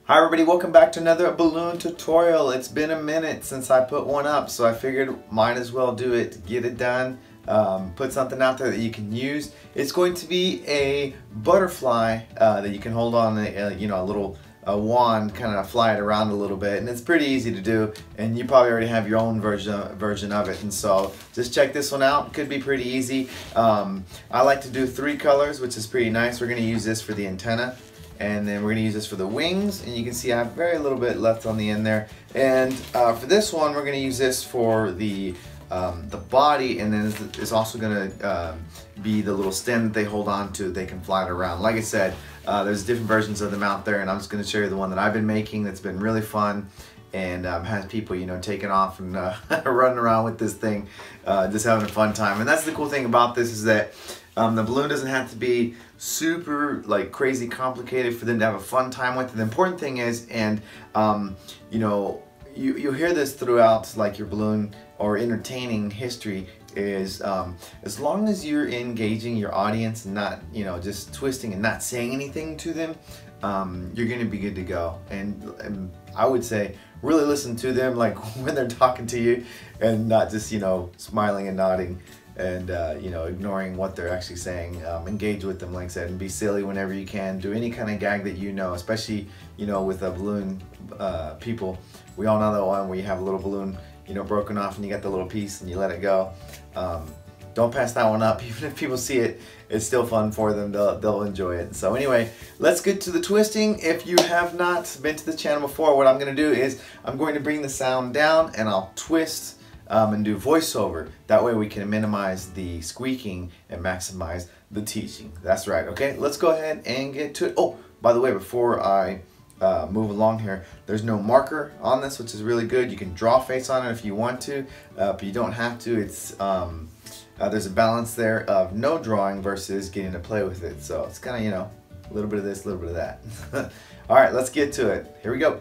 Hi everybody, welcome back to another balloon tutorial. It's been a minute since I put one up, so I figured might as well do it, get it done, put something out there that you can use. It's going to be a butterfly that you can hold on a little wand, kind of fly it around a little bit, and it's pretty easy to do, and you probably already have your own version of it, and so just check this one out. It could be pretty easy. I like to do 3 colors, which is pretty nice. We're going to use this for the antenna, and then we're going to use this for the wings, and you can see I have very little bit left on the end there. And for this one, we're going to use this for the body, and then it's also going to be the little stem that they hold on to. They can fly it around. Like I said, there's different versions of them out there, and I'm just going to show you the one that I've been making that's been really fun and has people, taking off and running around with this thing, just having a fun time. And that's the cool thing about this, is that the balloon doesn't have to be super crazy complicated for them to have a fun time with it. The important thing is, and you'll hear this throughout your balloon or entertaining history, is as long as you're engaging your audience and not just twisting and not saying anything to them, you're gonna be good to go. And I would say really listen to them when they're talking to you, and not just smiling and nodding and ignoring what they're actually saying. Engage with them, like I said, and be silly whenever you can. Do any kind of gag that especially with a balloon people. We all know that one where you have a little balloon broken off and you got the little piece and you let it go. Don't pass that one up. Even if people see it, it's still fun for them. They'll enjoy it. So anyway, let's get to the twisting. If you have not been to the channel before, what I'm going to do is I'm going to bring the sound down and I'll twist and do voiceover. That way we can minimize the squeaking and maximize the teaching. That's right. Okay, let's go ahead and get to it. Oh, by the way, before I move along here, there's no marker on this, which is really good. You can draw face on it if you want to, but you don't have to. It's there's a balance there of no drawing versus getting to play with it. So it's kind of a little bit of this, a little bit of that. All right, let's get to it. Here we go.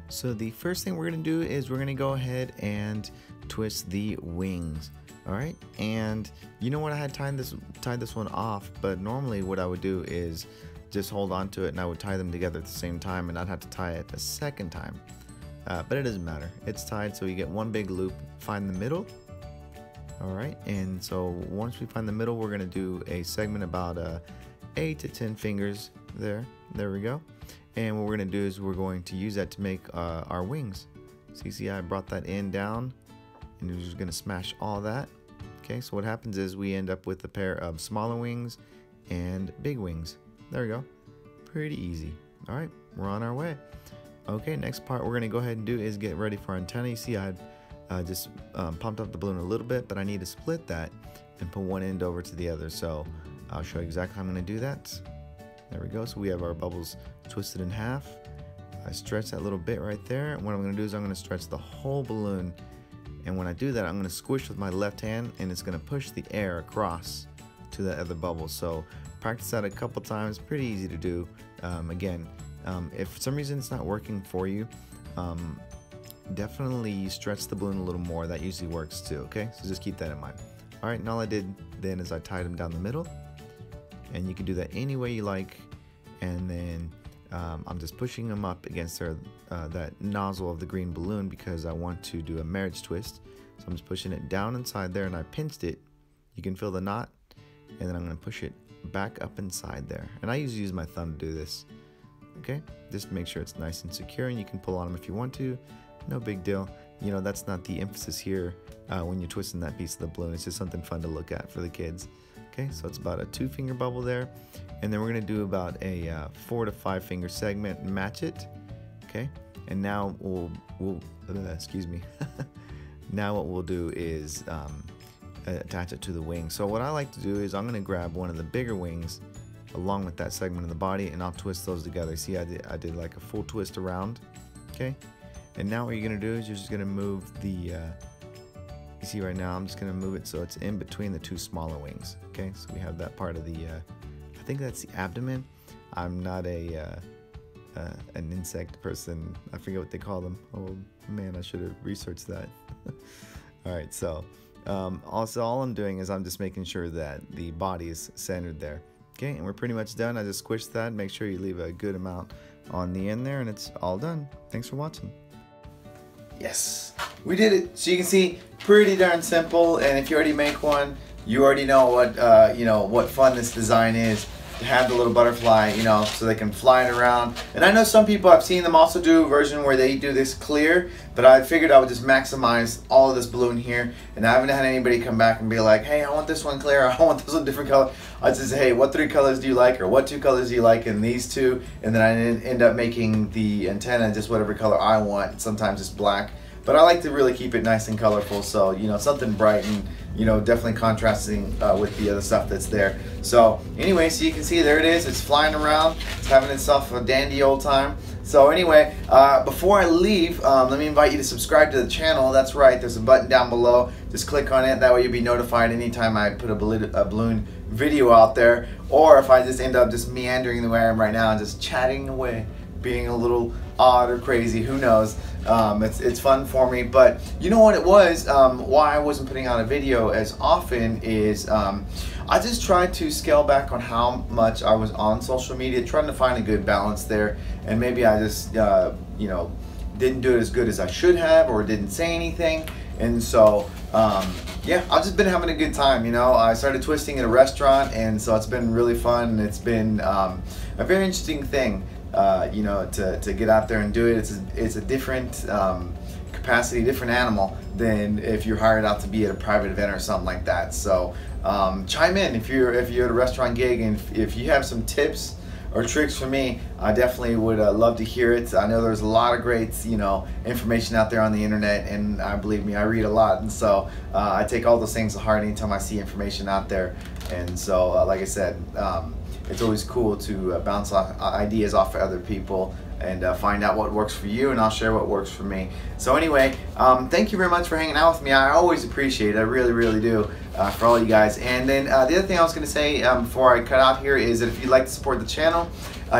So the first thing we're going to do is we're going to go ahead and twist the wings. All right, and what, I had tied this one off, but normally what I would do is just hold on to it and I would tie them together at the same time, and I'd have to tie it a second time. But it doesn't matter. It's tied, so you get one big loop. Find the middle. All right, and so once we find the middle, we're going to do a segment about 8 to 10 fingers there. There we go. And what we're going to do is we're going to use that to make our wings. So you see I brought that end down, and we're just going to smash all that. Okay, so what happens is we end up with a pair of smaller wings and big wings. There we go. Pretty easy. All right, we're on our way. Okay, next part we're going to go ahead and do is get ready for our antenna. You see I just pumped up the balloon a little bit, but I need to split that and put one end over to the other. So I'll show you exactly how I'm going to do that. There we go. So we have our bubbles twisted in half. I stretch that little bit right there, and what I'm going to do is I'm going to stretch the whole balloon, and when I do that I'm going to squish with my left hand, and it's going to push the air across to the other bubble. So practice that a couple times. Pretty easy to do. Again, if for some reason it's not working for you, definitely stretch the balloon a little more. That usually works too. Okay, so just keep that in mind. All right, and all I did then is I tied them down the middle, and you can do that any way you like. And then I'm just pushing them up against that nozzle of the green balloon because I want to do a marriage twist. So I'm just pushing it down inside there, and I pinched it. You can feel the knot, and then I'm going to push it back up inside there. And I usually use my thumb to do this. Okay, just to make sure it's nice and secure, and you can pull on them if you want to. No big deal. That's not the emphasis here when you're twisting that piece of the balloon. It's just something fun to look at for the kids. Okay, so it's about a 2-finger bubble there, and then we're going to do about a 4 to 5 finger segment and match it. Okay, and now excuse me. Now what we'll do is attach it to the wing. So what I like to do is I'm going to grab one of the bigger wings along with that segment of the body, and I'll twist those together. See, I did like a full twist around. Okay, and now what you're going to do is you're just going to move the you see right now I'm just going to move it so it's in between the 2 smaller wings. Okay, so we have that part of the I think that's the abdomen. I'm not an insect person. I forget what they call them. Oh man, I should have researched that. All right, so also all I'm doing is I'm just making sure that the body is centered there. Okay, and we're pretty much done. I just squished that. Make sure you leave a good amount on the end there, and it's all done. Thanks for watching. Yes, we did it. So you can see, pretty darn simple. And if you already make one, you already know what fun this design is. To have the little butterfly, so they can fly it around. And I know some people, I've seen them also do a version where they do this clear, but I figured I would just maximize all of this balloon here. And I haven't had anybody come back and be like, hey, I want this one clear, I want this one different color. I just say, hey, what 3 colors do you like, or what 2 colors do you like in these 2? And then I end up making the antenna just whatever color I want. Sometimes it's black, but I like to really keep it nice and colorful, so something bright and definitely contrasting with the other stuff that's there. So anyway, so you can see there it is. It's flying around. It's having itself a dandy old time. So anyway, before I leave, let me invite you to subscribe to the channel. That's right, there's a button down below. Just click on it. That way you'll be notified anytime I put a balloon video out there, or if I just end up just meandering the way I am right now and just chatting away, being a little odd or crazy, who knows. It's fun for me. But you know what it was, why I wasn't putting out a video as often is I just tried to scale back on how much I was on social media, trying to find a good balance there. And maybe I just didn't do it as good as I should have, or didn't say anything. And so yeah, I've just been having a good time. I started twisting at a restaurant, and so it's been really fun, and it's been a very interesting thing. To get out there and do it. It's a different capacity, different animal than if you're hired out to be at a private event or something like that. So chime in if you're at a restaurant gig, and if you have some tips or tricks for me, I definitely would love to hear it. I know there's a lot of great information out there on the internet, and believe me, I read a lot, and so I take all those things to heart anytime I see information out there. And so like I said, it's always cool to bounce off ideas off of other people and find out what works for you, and I'll share what works for me. So anyway, thank you very much for hanging out with me. I always appreciate it. I really, really do, for all you guys. And then the other thing I was going to say before I cut out here is that if you'd like to support the channel,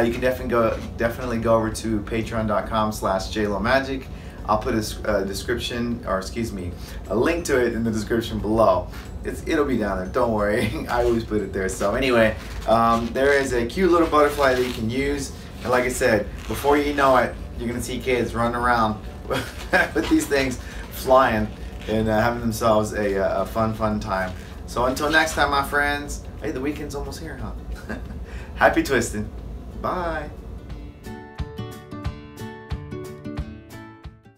you can definitely go over to patreon.com/jlomagic. I'll put a description, or excuse me, a link to it in the description below. It'll be down there, don't worry. I always put it there. So anyway, there is a cute little butterfly that you can use. And like I said, before you know it, you're going to see kids running around with these things flying and having themselves a fun time. So until next time, my friends. Hey, the weekend's almost here, huh? Happy twisting. Bye.